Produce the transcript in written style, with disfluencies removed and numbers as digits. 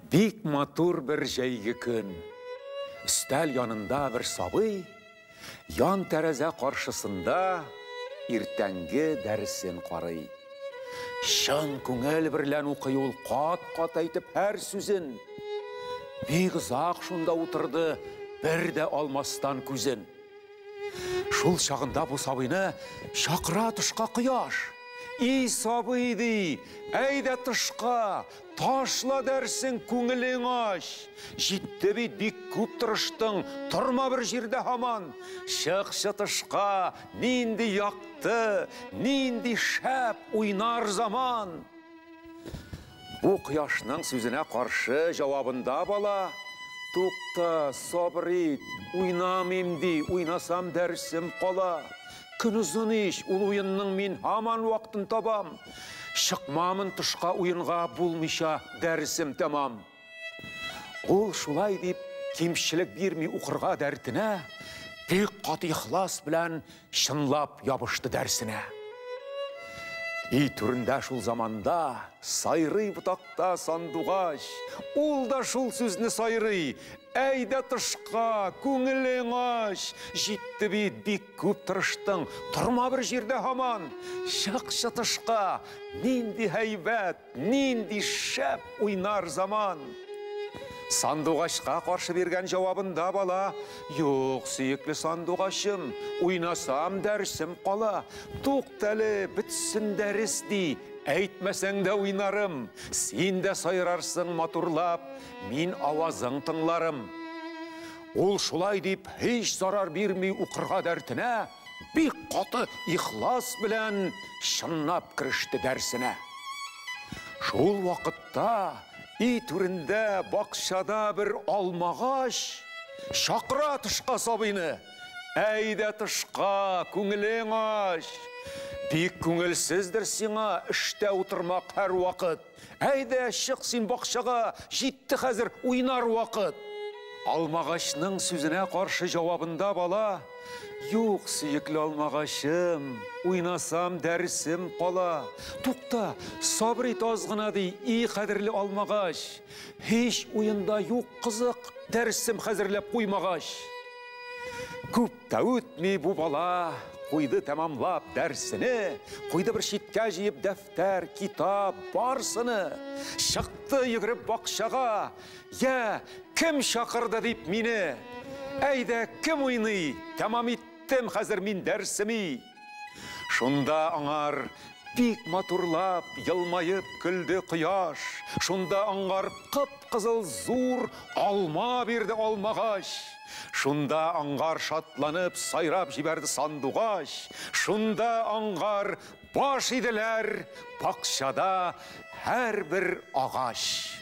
Бик матур бір жәйгі күн. Үстәл янында бір сабый, ян тәрәзә қаршысында иртәнге дәрісен қарый. Шын күңел бірлән укый ул кат-кат әйтеп һәр сүзен. Бик ұзақ шунда утырды, бір дә алмастан күзен. Шул шағында бу сабыйны шақыра тышқа құяш. И сабый ди, әйдә тышқа, ташла дәрсен күңелең аш. Җитте бик күп тырыштың, торма бір җирдә һаман. Чыкшы тышқа, нинди яқты, нинди шәп уйнар заман. Бу кояшның сүзенә каршы җавабында бала: Тукта, сабыр ит, уйнамыйм ди, уйнасам дәрсем кала. Күн узын иш, ул уенның мин һаман вакытын табам. Чыкмамын тышка уенга, булмыйча дәрсем тәмам. Ул шулай дип кимчелек бирми укырга дәртенә, бик каты ихлас белән чынлап ябышты дәрсенә. И түрендә шул заманда сайрый бутакта сандугач. Ул да шул сүзне сайрый: әйдә тышка, күңелең аш. Җитте бик күп тырыштың, торма бер җирдә һаман. Чыкшы тышка, нинди һәйбәт, нинди шәп уйнар заман. Сандугачка каршы биргән җавабында бала: Юк, сөекле сандугачым, уйнасам дәрсем кала. Туктале, бетсен дәрес ди, әйтмәсәң дә уйнарым. Син дә сайрарсың матурлап, мин авазың тыңларым. Ул шулай дип һич зарар бирми укырга дәртенә, бик каты ихлас белән чынлап киреште дәрсенә. Шул вакытта и түрендә бакчада бер алмагач чакыра тышка сабыйны: әйдә тышка, күңелең аш. Бик күңелсездер сиңа эштә утырмак һәр вакыт. Әйдә чык син бакчага, җитте хәзер уйнар вакыт. Алмагачның сүзенә каршы җавабында бала: Юк, сөекле алмагачым, уйнасам дәрсем кала. Тукта, сабыр ит аз гына ди, и кадерле алмагач. Һич уенда юк кызык, дәрсем хәзерләп куймагач. Күп тә үтми бу бала куйды тәмамлап дәрсене, куйды бер читкә җыеп дәфтәр, китап барсыны. Чыкты йөгереп бакчага: Я, кем чакырды дип мине? Әйдә, кем уйный? Тәмам иттем хәзер мин дәрсеми. Шунда аңар бик матурлап, елмайып көлде кояш. Шунда аңар кып-кызыл зур алма бирде алмагач. Шунда аңар шатланып сайрап җибәрде сандугач. Шунда аңар баш иделәр бакчада һәр бер агач.